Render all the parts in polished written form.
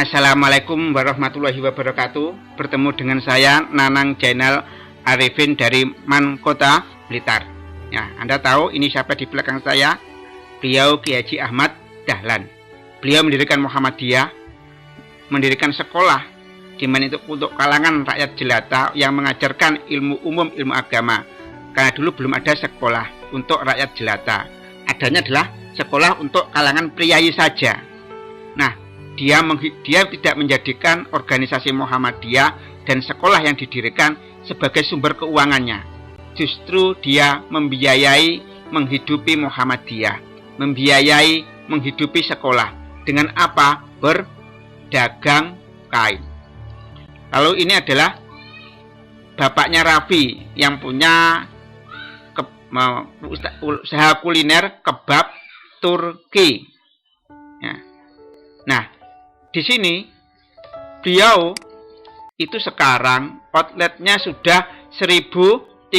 Assalamualaikum warahmatullahi wabarakatuh. Bertemu dengan saya Nanang Jainal Arifin dari Mankota, Blitar. Ya, Anda tahu ini siapa di belakang saya? Beliau Kiai Haji Ahmad Dahlan. Beliau mendirikan Muhammadiyah, mendirikan sekolah di mana itu untuk kalangan rakyat jelata yang mengajarkan ilmu umum, ilmu agama. Karena dulu belum ada sekolah untuk rakyat jelata. Adanya adalah sekolah untuk kalangan priayi saja. Nah, dia tidak menjadikan organisasi Muhammadiyah dan sekolah yang didirikan sebagai sumber keuangannya. Justru dia membiayai menghidupi Muhammadiyah, membiayai menghidupi sekolah. Dengan apa? Berdagang kain. Lalu ini adalah bapaknya Raffi yang punya usaha kuliner kebab Turki. Ya. Nah, di sini beliau itu sekarang outletnya sudah 1.300,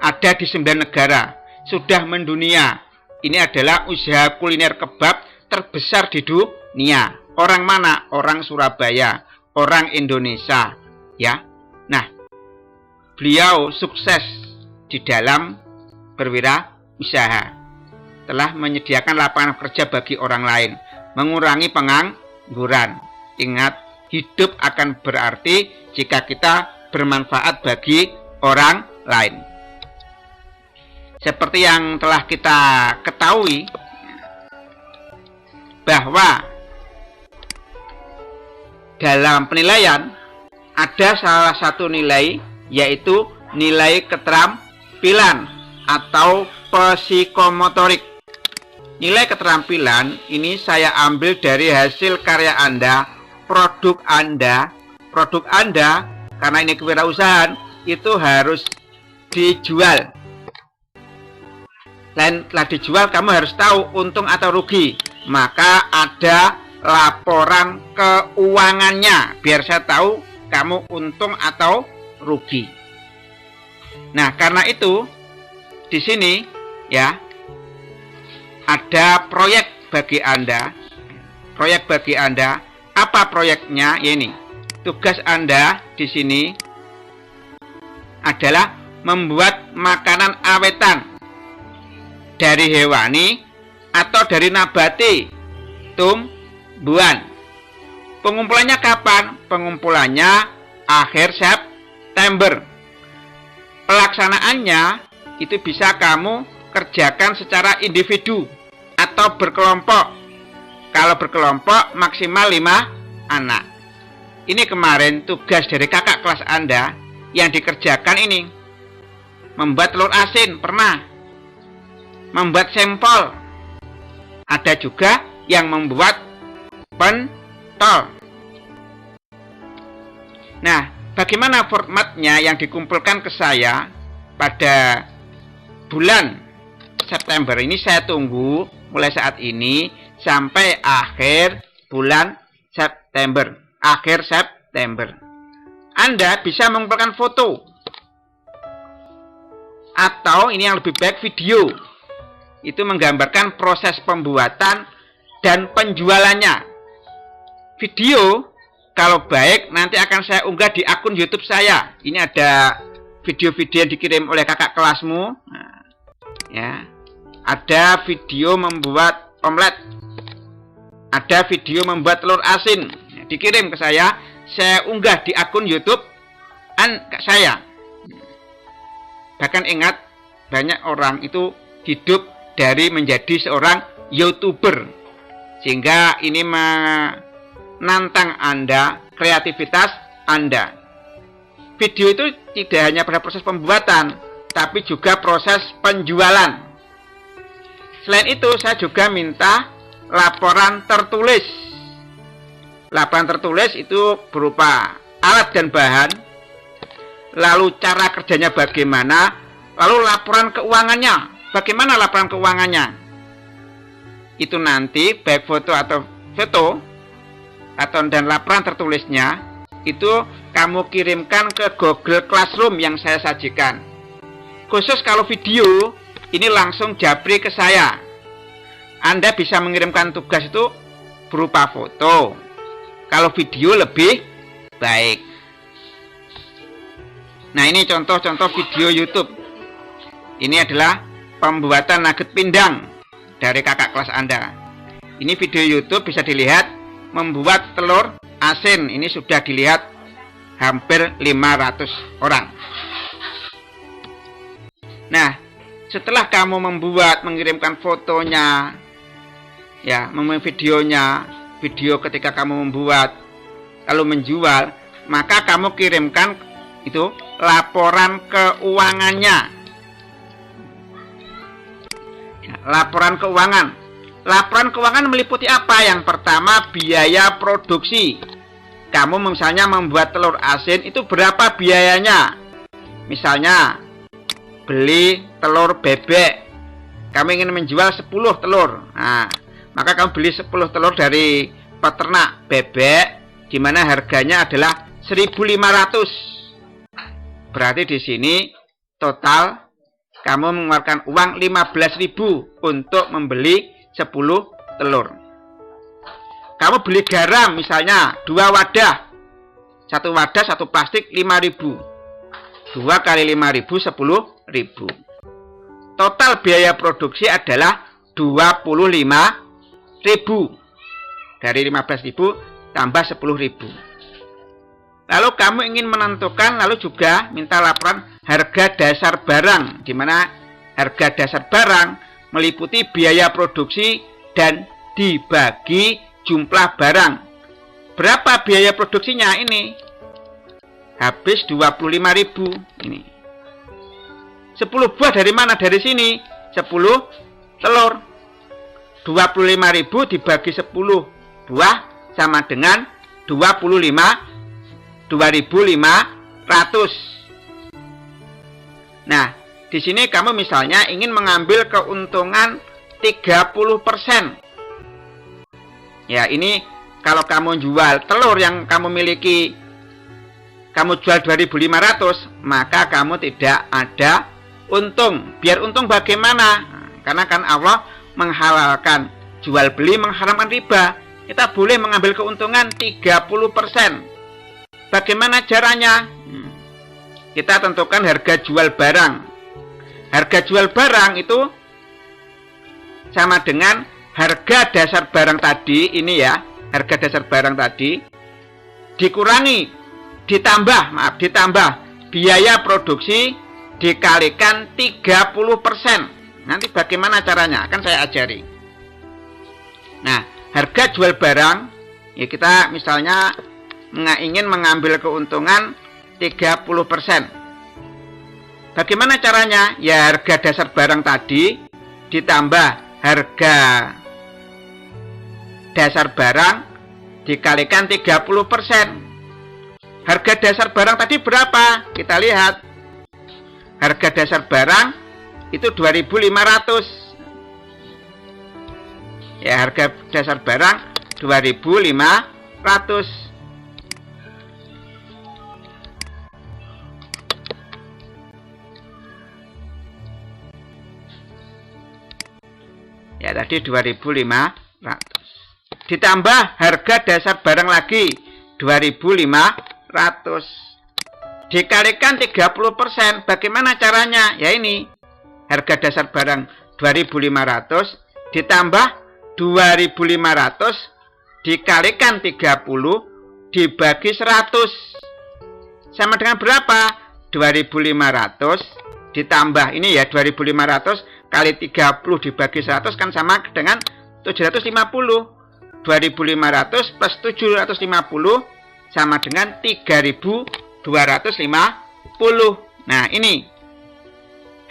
ada di 9 negara, sudah mendunia. Ini adalah usaha kuliner kebab terbesar di dunia. Orang mana? Orang Surabaya, orang Indonesia, ya. Nah, beliau sukses di dalam berwirausaha. Telah menyediakan lapangan kerja bagi orang lain, mengurangi pengangguran. Ingat, hidup akan berarti jika kita bermanfaat bagi orang lain. Seperti yang telah kita ketahui bahwa dalam penilaian ada salah satu nilai, yaitu nilai keterampilan atau psikomotorik. Nilai keterampilan ini saya ambil dari hasil karya Anda, produk Anda. Produk Anda, karena ini kewirausahaan, itu harus dijual. Dan telah dijual, kamu harus tahu untung atau rugi. Maka ada laporan keuangannya, biar saya tahu kamu untung atau rugi. Nah, karena itu di sini ya, ada proyek bagi Anda. Proyek bagi Anda. Apa proyeknya? Ini. Tugas Anda di sini adalah membuat makanan awetan dari hewani atau dari nabati tumbuhan. Pengumpulannya kapan? Pengumpulannya akhir September. Pelaksanaannya itu bisa kamu kerjakan secara individu atau berkelompok. Kalau berkelompok maksimal 5 anak. Ini kemarin tugas dari kakak kelas Anda yang dikerjakan ini. Membuat telur asin, pernah. Membuat sampel. Ada juga yang membuat pentol. Nah, bagaimana formatnya yang dikumpulkan ke saya pada bulan September ini? Saya tunggu mulai saat ini sampai akhir bulan September. Akhir September. Anda bisa mengumpulkan foto. Atau ini yang lebih baik, video. Itu menggambarkan proses pembuatan dan penjualannya. Video, kalau baik, nanti akan saya unggah di akun YouTube saya. Ini ada video-video yang dikirim oleh kakak kelasmu. Nah, ya, ada video membuat omelet, ada video membuat telur asin, ya, dikirim ke saya unggah di akun YouTube saya. Bahkan ingat, banyak orang itu hidup dari menjadi seorang YouTuber, sehingga ini menantang Anda, kreativitas Anda. Video itu tidak hanya pada proses pembuatan, tapi juga proses penjualan. Selain itu, saya juga minta laporan tertulis. Laporan tertulis itu berupa alat dan bahan, lalu cara kerjanya bagaimana, lalu laporan keuangannya. Bagaimana laporan keuangannya? Itu nanti baik foto atau dan laporan tertulisnya itu kamu kirimkan ke Google Classroom yang saya sajikan. Khusus kalau video, ini langsung japri ke saya. Anda bisa mengirimkan tugas itu berupa foto. Kalau video lebih baik. Nah, ini contoh-contoh video YouTube. Ini adalah pembuatan nugget pindang dari kakak kelas Anda. Ini video YouTube bisa dilihat membuat telur asin. Ini sudah dilihat hampir 500 orang. Nah, setelah kamu membuat, mengirimkan fotonya, ya, videonya, video ketika kamu membuat, lalu menjual, maka kamu kirimkan itu laporan keuangannya. Ya, laporan keuangan. Laporan keuangan meliputi apa? Yang pertama, biaya produksi. Kamu misalnya membuat telur asin, itu berapa biayanya? Misalnya, beli telur bebek. Kamu ingin menjual 10 telur. Nah, maka kamu beli 10 telur dari peternak bebek, di mana harganya adalah 1.500. Berarti di sini total kamu mengeluarkan uang 15.000 untuk membeli 10 telur. Kamu beli garam misalnya 2 wadah. 1 wadah 1 plastik 5.000. 2 kali 5.000 10.000. Total biaya produksi adalah 25.000. Dari 15.000 tambah 10.000. Lalu kamu ingin menentukan, lalu juga minta laporan harga dasar barang, di mana harga dasar barang meliputi biaya produksi dan dibagi jumlah barang. Berapa biaya produksinya ini? Habis 25.000 ini. 10 buah dari mana? Dari sini. 10 telur. 25.000 dibagi 10 buah sama dengan 2.500. Nah, di sini kamu misalnya ingin mengambil keuntungan 30%. Ya, ini kalau kamu jual telur yang kamu miliki, kamu jual 2.500, maka kamu tidak ada untung. Biar untung bagaimana? Karena kan Allah menghalalkan jual beli, mengharamkan riba. Kita boleh mengambil keuntungan 30%. Bagaimana caranya? Kita tentukan harga jual barang. Harga jual barang itu sama dengan harga dasar barang tadi, ini ya, harga dasar barang tadi dikurangi, ditambah biaya produksi dikalikan 30%. Nanti bagaimana caranya? Akan saya ajari. Nah, harga jual barang, ya kita misalnya ingin mengambil keuntungan 30%. Bagaimana caranya? Ya, harga dasar barang tadi ditambah harga dasar barang dikalikan 30%. Harga dasar barang tadi berapa? Kita lihat. Harga dasar barang itu 2.500. Ya, harga dasar barang 2.500. Ya, tadi 2.500. Ditambah harga dasar barang lagi 2.500. Dikalikan 30%. Bagaimana caranya? Ya ini. Harga dasar barang 2.500 ditambah 2.500 dikalikan 30 dibagi 100. Sama dengan berapa? 2.500 ditambah ini ya 2.500 kali 30 dibagi 100 kan sama dengan 750. 2.500 plus 750 sama dengan 3.250. Nah, ini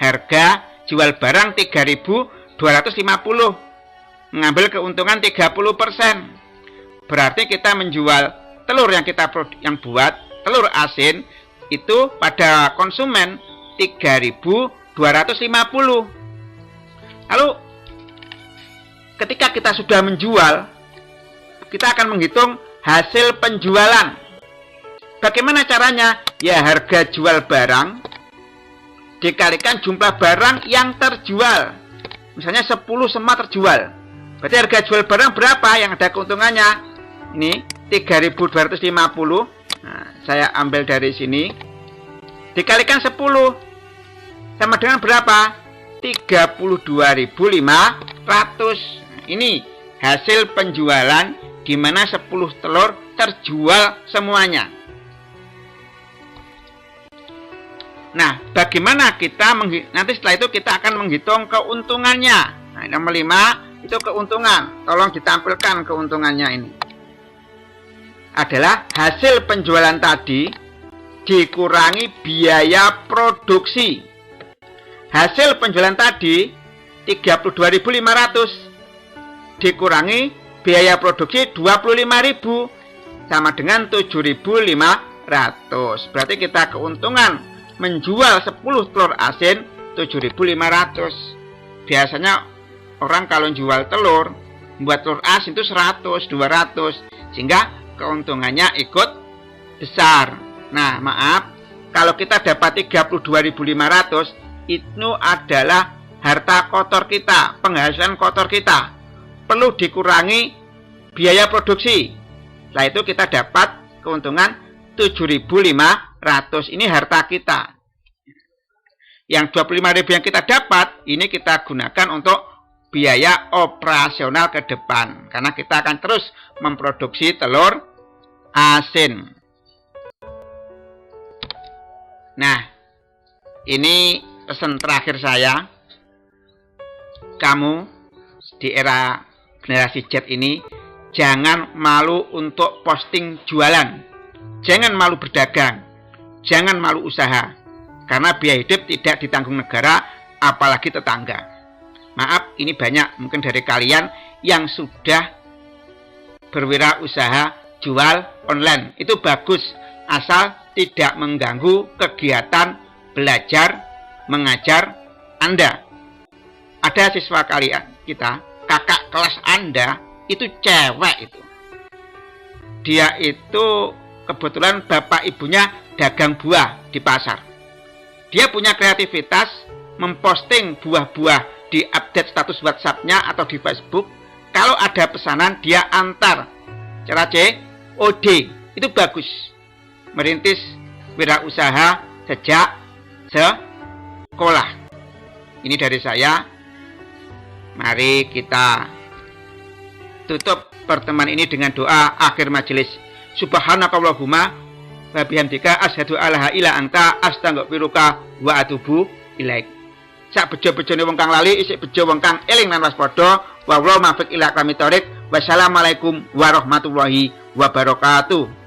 harga jual barang 3.250. Mengambil keuntungan 30%. Berarti kita menjual telur yang kita buat, telur asin itu pada konsumen 3.250. Lalu ketika kita sudah menjual, kita akan menghitung hasil penjualan. Bagaimana caranya? Ya, harga jual barang dikalikan jumlah barang yang terjual. Misalnya 10 semua terjual. Berarti harga jual barang berapa yang ada keuntungannya? Ini 3.250. Nah, saya ambil dari sini. Dikalikan 10 sama dengan berapa? 32.500. Ini hasil penjualan di mana 10 telur terjual semuanya. Nah, bagaimana kita nanti setelah itu kita akan menghitung keuntungannya. Nah, nomor 5 itu keuntungan. Tolong ditampilkan keuntungannya ini. Adalah hasil penjualan tadi dikurangi biaya produksi. Hasil penjualan tadi 32.500 dikurangi biaya produksi 25.000 sama dengan 7.500. Berarti kita keuntungan menjual 10 telur asin 7.500. Biasanya orang kalau jual telur, buat telur asin itu 100, 200, sehingga keuntungannya ikut besar. Nah, maaf, kalau kita dapat 32.500, itu adalah harta kotor kita, penghasilan kotor kita. Perlu dikurangi biaya produksi. Setelah itu kita dapat keuntungan 7.500. Ini harta kita. Yang 25.000 yang kita dapat, ini kita gunakan untuk biaya operasional ke depan. Karena kita akan terus memproduksi telur asin. Nah, ini pesan terakhir saya. Kamu di era generasi Z ini jangan malu untuk posting jualan. Jangan malu berdagang. Jangan malu usaha. Karena biaya hidup tidak ditanggung negara, apalagi tetangga. Maaf, ini banyak mungkin dari kalian yang sudah berwirausaha jual online. Itu bagus, asal tidak mengganggu kegiatan belajar, mengajar Anda. Ada siswa kalian, kakak kelas Anda, itu cewek itu. Dia itu kebetulan bapak ibunya dagang buah di pasar. Dia punya kreativitas memposting buah-buah di update status WhatsApp-nya atau di Facebook. Kalau ada pesanan dia antar. Cara COD. Itu bagus. Merintis wirausaha sejak sekolah. Ini dari saya. Mari kita tutup pertemuan ini dengan doa akhir majelis. Subhanakallahumma wa bihamdika asyhadu alla ilaha illa anta astaghfiruka wa atubu ilaik. Sak bejo-bejone wong kang lali isih bejo wong kang eling lan waspada. Wallahu muwaffiq ila aqwamit thoriq. Wassalamualaikum warahmatullahi wabarakatuh.